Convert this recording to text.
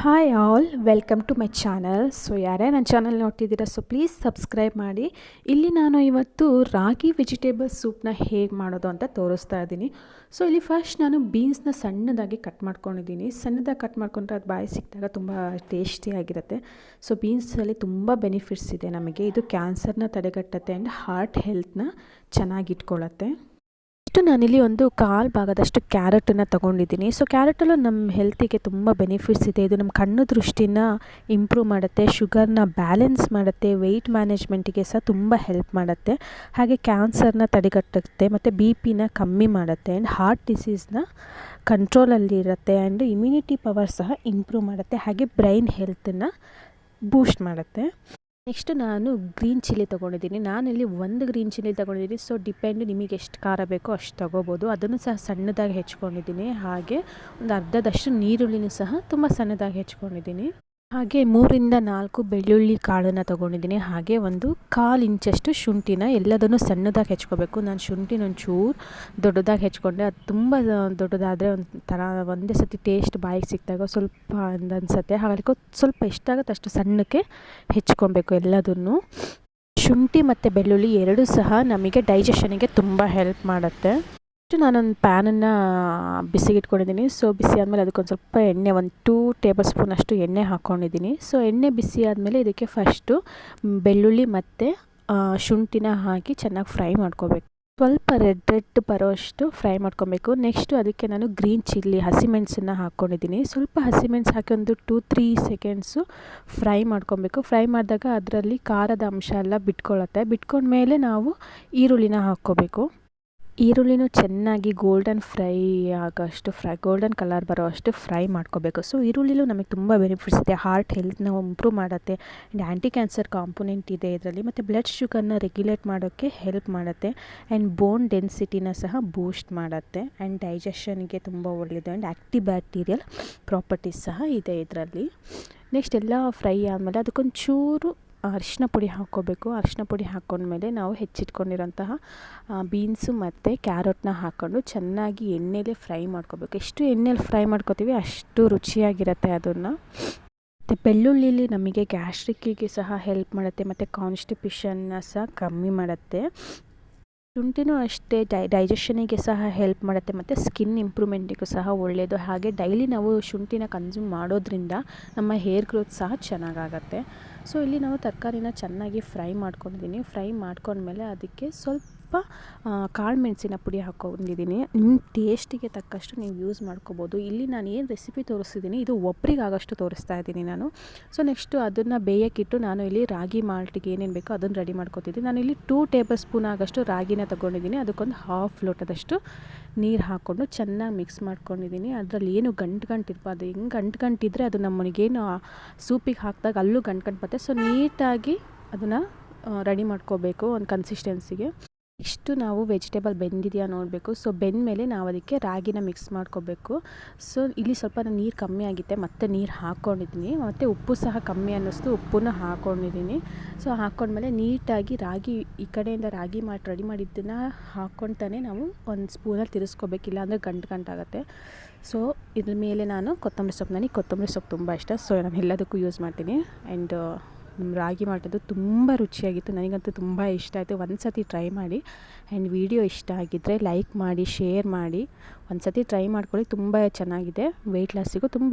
Hi all welcome to my channel. So ಯಾರೇ ನನ್ನ channel ನೋಡ್ತಿದ್ದೀರಾ ಸೊ ಪ್ಲೀಸ್ ಸಬ್ಸ್ಕ್ರೈಬ್ ಮಾಡಿ. ಇಲ್ಲಿ ನಾನು ಇವತ್ತು ರಾಗಿ ವೆಜಿಟೇಬಲ್ ಸೂಪ್ನ ಹೇಗೆ ಮಾಡೋದು ಅಂತ ತೋರಿಸ್ತಾ ಇದ್ದೀನಿ. ಸೊ ಇಲ್ಲಿ ಫಸ್ಟ್ ನಾನು ಬೀನ್ಸ್ನ ಸಣ್ಣದಾಗಿ ಕಟ್ ಮಾಡ್ಕೊಂಡಿದ್ದೀನಿ. ಸಣ್ಣದಾಗಿ ಕಟ್ ಮಾಡ್ಕೊಂಡ್ರೆ ಅದು ಬಾಯಿ ಸಿಕ್ಕಿದಾಗ ತುಂಬ ಟೇಸ್ಟಿಯಾಗಿರುತ್ತೆ. ಸೊ ಬೀನ್ಸಲ್ಲಿ ತುಂಬ ಬೆನಿಫಿಟ್ಸ್ ಇದೆ ನಮಗೆ. ಇದು ಕ್ಯಾನ್ಸರ್ನ ತಡೆಗಟ್ಟುತ್ತೆ ಆ್ಯಂಡ್ ಹಾರ್ಟ್ ಹೆಲ್ತ್ನ ಚೆನ್ನಾಗಿಟ್ಕೊಳ್ಳುತ್ತೆ. ನಾನಿಲ್ಲಿ ಒಂದು ಕಾಲು ಭಾಗದಷ್ಟು ಕ್ಯಾರೆಟನ್ನು ತೊಗೊಂಡಿದ್ದೀನಿ. ಸೊ ಕ್ಯಾರೆಟಲ್ಲೂ ನಮ್ಮ ಹೆಲ್ತಿಗೆ ತುಂಬ ಬೆನಿಫಿಟ್ಸ್ ಇದೆ. ಇದು ನಮ್ಮ ಕಣ್ಣು ದೃಷ್ಟಿನ ಇಂಪ್ರೂವ್ ಮಾಡುತ್ತೆ, ಶುಗರ್ನ ಬ್ಯಾಲೆನ್ಸ್ ಮಾಡುತ್ತೆ, ವೆಯ್ಟ್ ಮ್ಯಾನೇಜ್ಮೆಂಟಿಗೆ ಸಹ ತುಂಬ ಹೆಲ್ಪ್ ಮಾಡುತ್ತೆ. ಹಾಗೆ ಕ್ಯಾನ್ಸರ್ನ ತಡೆಗಟ್ಟುತ್ತೆ ಮತ್ತು ಬಿ ಪಿನ ಕಮ್ಮಿ ಮಾಡುತ್ತೆ ಆ್ಯಂಡ್ ಹಾರ್ಟ್ ಡಿಸೀಸ್ನ ಕಂಟ್ರೋಲಲ್ಲಿ ಇರುತ್ತೆ ಆ್ಯಂಡ್ ಇಮ್ಯುನಿಟಿ ಪವರ್ ಸಹ ಇಂಪ್ರೂವ್ ಮಾಡುತ್ತೆ. ಹಾಗೆ ಬ್ರೈನ್ ಹೆಲ್ತನ್ನು ಬೂಸ್ಟ್ ಮಾಡುತ್ತೆ. ನೆಕ್ಸ್ಟ್ ನಾನು ಗ್ರೀನ್ ಚಿಲ್ಲಿ ತೊಗೊಂಡಿದ್ದೀನಿ. ನಾನಿಲ್ಲಿ ಒಂದು ಗ್ರೀನ್ ಚಿಲ್ಲಿ ತೊಗೊಂಡಿದ್ದೀನಿ. ಸೊ ಡಿಪೆಂಡ್ ನಿಮಗೆ ಎಷ್ಟು ಖಾರ ಬೇಕೋ ಅಷ್ಟು ತೊಗೋಬೋದು. ಅದನ್ನು ಸಹ ಸಣ್ಣದಾಗಿ ಹೆಚ್ಕೊಂಡಿದ್ದೀನಿ. ಹಾಗೆ ಒಂದು ಅರ್ಧದಷ್ಟು ನೀರುಳ್ಳಿನೂ ಸಹ ತುಂಬ ಸಣ್ಣದಾಗಿ ಹೆಚ್ಕೊಂಡಿದ್ದೀನಿ. ಹಾಗೆ 3-4 ಬೆಳ್ಳುಳ್ಳಿ ಕಾಳನ್ನು ತೊಗೊಂಡಿದ್ದೀನಿ. ಹಾಗೆ ಒಂದು 1/4 ಇಂಚಷ್ಟು ಶುಂಠಿನ ಎಲ್ಲದನ್ನು ಸಣ್ಣದಾಗಿ ಹೆಚ್ಕೋಬೇಕು. ನಾನು ಶುಂಠಿನ ಒಂಚೂರು ದೊಡ್ಡದಾಗಿ ಹೆಚ್ಕೊಂಡೆ. ಅದು ತುಂಬ ದೊಡ್ಡದಾದರೆ ಒಂಥರ ಒಂದೇ ಸತಿ ಟೇಸ್ಟ್ ಬಾಯಿಗೆ ಸಿಕ್ಕಿದಾಗ ಸ್ವಲ್ಪ ಅನಿಸುತ್ತೆ. ಹಾಗಾಗಿ ಸ್ವಲ್ಪ ಎಷ್ಟಾಗುತ್ತೆ ಅಷ್ಟು ಸಣ್ಣಕ್ಕೆ ಹೆಚ್ಕೊಬೇಕು ಎಲ್ಲದನ್ನು. ಶುಂಠಿ ಮತ್ತು ಬೆಳ್ಳುಳ್ಳಿ ಎರಡೂ ಸಹ ನಮಗೆ ಡೈಜೆಷನಿಗೆ ತುಂಬ ಹೆಲ್ಪ್ ಮಾಡುತ್ತೆ. ನಾನೊಂದು ಪ್ಯಾನನ್ನು ಬಿಸಿಗೆ ಇಟ್ಕೊಂಡಿದ್ದೀನಿ. ಸೊ ಬಿಸಿ ಆದಮೇಲೆ ಅದಕ್ಕೊಂದು ಸ್ವಲ್ಪ ಎಣ್ಣೆ, ಒಂದು 2 ಟೇಬಲ್ ಸ್ಪೂನ್ ಅಷ್ಟು ಎಣ್ಣೆ ಹಾಕ್ಕೊಂಡಿದ್ದೀನಿ. ಸೊ ಎಣ್ಣೆ ಬಿಸಿ ಆದಮೇಲೆ ಇದಕ್ಕೆ ಫಸ್ಟು ಬೆಳ್ಳುಳ್ಳಿ ಮತ್ತು ಶುಂಠಿನ ಹಾಕಿ ಚೆನ್ನಾಗಿ ಫ್ರೈ ಮಾಡ್ಕೋಬೇಕು. ಸ್ವಲ್ಪ ರೆಡ್ ಬರೋಷ್ಟು ಫ್ರೈ ಮಾಡ್ಕೊಬೇಕು. ನೆಕ್ಸ್ಟು ಅದಕ್ಕೆ ನಾನು ಗ್ರೀನ್ ಚಿಲ್ಲಿ ಹಸಿಮೆಣಸನ್ನು ಹಾಕ್ಕೊಂಡಿದ್ದೀನಿ. ಸ್ವಲ್ಪ ಹಸಿಮೆಣಸು ಹಾಕಿ ಒಂದು 2-3 ಸೆಕೆಂಡ್ಸು ಫ್ರೈ ಮಾಡ್ಕೊಬೇಕು. ಫ್ರೈ ಮಾಡಿದಾಗ ಅದರಲ್ಲಿ ಖಾರದ ಅಂಶ ಎಲ್ಲ ಬಿಟ್ಕೊಂಡ್ಮೇಲೆ ನಾವು ಈರುಳ್ಳಿನ ಹಾಕ್ಕೋಬೇಕು. ಈರುಳ್ಳಿನೂ ಚೆನ್ನಾಗಿ ಗೋಲ್ಡನ್ ಗೋಲ್ಡನ್ ಕಲರ್ ಬರೋ ಅಷ್ಟು ಫ್ರೈ ಮಾಡ್ಕೋಬೇಕು. ಸೊ ಈರುಳ್ಳಿಲೂ ನಮಗೆ ತುಂಬ ಬೆನಿಫಿಟ್ಸ್ ಇದೆ. ಹಾರ್ಟ್ ಹೆಲ್ತ್ನ ಇಂಪ್ರೂವ್ ಮಾಡುತ್ತೆ ಆ್ಯಂಡ್ ಆ್ಯಂಟಿ ಕ್ಯಾನ್ಸರ್ ಕಾಂಪೊನೆಂಟ್ ಇದೆ ಇದರಲ್ಲಿ. ಮತ್ತು ಬ್ಲಡ್ ಶುಗರ್ನ ರೆಗ್ಯುಲೇಟ್ ಮಾಡೋಕ್ಕೆ ಹೆಲ್ಪ್ ಮಾಡುತ್ತೆ ಆ್ಯಂಡ್ ಬೋನ್ ಡೆನ್ಸಿಟಿನ ಸಹ ಬೂಸ್ಟ್ ಮಾಡುತ್ತೆ ಆ್ಯಂಡ್ ಡೈಜೆಷನ್ಗೆ ತುಂಬ ಒಳ್ಳೆಯದು ಆ್ಯಂಡ್ ಆ್ಯಕ್ಟಿ ಬ್ಯಾಕ್ಟೀರಿಯಲ್ ಪ್ರಾಪರ್ಟೀಸ್ ಸಹ ಇದೆ ಇದರಲ್ಲಿ. ನೆಕ್ಸ್ಟ್ ಎಲ್ಲ ಫ್ರೈ ಆದಮೇಲೆ ಅದಕ್ಕೊಂಚೂರು ಅರಿಶಿನ ಪುಡಿ ಹಾಕ್ಕೋಬೇಕು. ಅರಿಶಿನ ಪುಡಿ ಹಾಕ್ಕೊಂಡ್ಮೇಲೆ ನಾವು ಹೆಚ್ಚಿಟ್ಕೊಂಡಿರೋಂತಹ ಬೀನ್ಸು ಮತ್ತು ಕ್ಯಾರೆಟ್ನ ಹಾಕ್ಕೊಂಡು ಚೆನ್ನಾಗಿ ಎಣ್ಣೆಲೇ ಫ್ರೈ ಮಾಡ್ಕೋಬೇಕು. ಎಷ್ಟು ಎಣ್ಣೆಲಿ ಫ್ರೈ ಮಾಡ್ಕೋತೀವಿ ಅಷ್ಟು ರುಚಿಯಾಗಿರುತ್ತೆ ಅದನ್ನು. ಮತ್ತು ಬೆಳ್ಳುಳ್ಳಿಲಿ ನಮಗೆ ಗ್ಯಾಸ್ಟ್ರಿಕ್ಕಿಗೆ ಸಹ ಹೆಲ್ಪ್ ಮಾಡುತ್ತೆ ಮತ್ತು ಕಾನ್ಸ್ಟಿಪೇಷನ್ನ ಸಹ ಕಮ್ಮಿ ಮಾಡುತ್ತೆ. ಶುಂಠಿನೂ ಅಷ್ಟೇ ಡೈಜೆಷನಿಗೆ ಸಹ ಹೆಲ್ಪ್ ಮಾಡುತ್ತೆ ಮತ್ತು ಸ್ಕಿನ್ ಇಂಪ್ರೂವ್ಮೆಂಟಿಗೂ ಸಹ ಒಳ್ಳೆಯದು. ಹಾಗೆ ಡೈಲಿ ನಾವು ಶುಂಠಿನ ಕನ್ಸ್ಯೂಮ್ ಮಾಡೋದ್ರಿಂದ ನಮ್ಮ ಹೇರ್ ಗ್ರೋತ್ ಸಹ ಚೆನ್ನಾಗಾಗತ್ತೆ. ಸೊ ಇಲ್ಲಿ ನಾವು ತರಕಾರಿನ ಚೆನ್ನಾಗಿ ಫ್ರೈ ಮಾಡ್ಕೊಂಡಿದ್ದೀನಿ. ಫ್ರೈ ಮಾಡ್ಕೊಂಡ್ಮೇಲೆ ಅದಕ್ಕೆ ಸ್ವಲ್ಪ ಕಾಳು ಮೆಣಸಿನ ಪುಡಿ ಹಾಕ್ಕೊಂಡಿದ್ದೀನಿ. ನಿಮ್ಮ ಟೇಸ್ಟಿಗೆ ತಕ್ಕಷ್ಟು ನೀವು ಯೂಸ್ ಮಾಡ್ಕೋಬೋದು. ಇಲ್ಲಿ ನಾನು ಏನು ರೆಸಿಪಿ ತೋರಿಸ್ತಿದ್ದೀನಿ ಇದು ಒಬ್ರಿಗಾಗೋಷ್ಟು ತೋರಿಸ್ತಾ ಇದ್ದೀನಿ ನಾನು. ಸೊ ನೆಕ್ಸ್ಟು ಅದನ್ನು ಬೇಯಕ್ಕಿಟ್ಟು ನಾನು ಇಲ್ಲಿ ರಾಗಿ ಮಾಲ್ಟಿಗೆ ಏನೇನು ಬೇಕೋ ಅದನ್ನು ರೆಡಿ ಮಾಡ್ಕೊತಿದ್ದೀನಿ. ನಾನಿಲ್ಲಿ 2 ಟೇಬಲ್ ಸ್ಪೂನ್ ಆಗೋಷ್ಟು ರಾಗಿನ ತೊಗೊಂಡಿದ್ದೀನಿ. ಅದಕ್ಕೊಂದು 1/2 ಲೋಟದಷ್ಟು ನೀರು ಹಾಕ್ಕೊಂಡು ಚೆನ್ನಾಗಿ ಮಿಕ್ಸ್ ಮಾಡ್ಕೊಂಡಿದ್ದೀನಿ. ಅದರಲ್ಲಿ ಏನು ಗಂಟು ಇರಬಾರ್ದು. ಹೆಂಗೆ ಗಂಟಿದ್ರೆ ಅದು ನಮ್ಮನಿಗೇನು ಸೂಪಿಗೆ ಹಾಕಿದಾಗ ಅಲ್ಲೂ ಗಂಟು ಬರುತ್ತೆ. ಸೊ ನೀಟಾಗಿ ಅದನ್ನು ರೆಡಿ ಮಾಡ್ಕೋಬೇಕು ಒಂದು ಕನ್ಸಿಸ್ಟೆನ್ಸಿಗೆ. ಇಷ್ಟು ನಾವು ವೆಜಿಟೇಬಲ್ ಬೆಂದಿದೆಯಾ ನೋಡಬೇಕು. ಸೊ ಬೆಂದಮೇಲೆ ನಾವು ಅದಕ್ಕೆ ರಾಗಿನ ಮಿಕ್ಸ್ ಮಾಡ್ಕೋಬೇಕು. ಸೊ ಇಲ್ಲಿ ಸ್ವಲ್ಪ ನೀರು ಕಮ್ಮಿ ಆಗಿತ್ತೆ ಮತ್ತು ನೀರು ಹಾಕ್ಕೊಂಡಿದ್ದೀನಿ. ಮತ್ತು ಉಪ್ಪು ಸಹ ಕಮ್ಮಿ ಅನ್ನಿಸ್ತು, ಉಪ್ಪನ್ನು ಹಾಕ್ಕೊಂಡಿದ್ದೀನಿ. ಸೊ ಹಾಕ್ಕೊಂಡ್ಮೇಲೆ ನೀಟಾಗಿ ರಾಗಿ ಈ ಕಡೆಯಿಂದ ರಾಗಿ ರೆಡಿ ಮಾಡಿದ್ದನ್ನು ಹಾಕ್ಕೊಳ್ತಾನೆ ನಾವು ಒಂದು ಸ್ಪೂನಲ್ಲಿ ತಿರ್ಸ್ಕೋಬೇಕಿಲ್ಲ ಅಂದರೆ ಗಂಟಾಗುತ್ತೆ. ಸೊ ಇದ್ರ ಮೇಲೆ ನಾನು ನನಗೆ ಕೊತ್ತಂಬರಿ ಸೊಪ್ಪು ತುಂಬ ಇಷ್ಟ. ಸೊ ನಾನು ಎಲ್ಲದಕ್ಕೂ ಯೂಸ್ ಮಾಡ್ತೀನಿ. ಆ್ಯಂಡ್ ರಾಗಿ ಮಾಡಿದ್ದು ತುಂಬ ರುಚಿಯಾಗಿತ್ತು. ನನಗಂತೂ ತುಂಬ ಇಷ್ಟ ಆಯಿತು. ಒಂದು ಸತಿ ಟ್ರೈ ಮಾಡಿ ಆ್ಯಂಡ್ ವಿಡಿಯೋ ಇಷ್ಟ ಆಗಿದ್ದರೆ ಲೈಕ್ ಮಾಡಿ, ಶೇರ್ ಮಾಡಿ. ಒಂದು ಸತಿ ಟ್ರೈ ಮಾಡ್ಕೊಳ್ಳಿ, ತುಂಬ ಚೆನ್ನಾಗಿದೆ. ವೆಯ್ಟ್ ಲಾಸಿಗೂ ತುಂಬ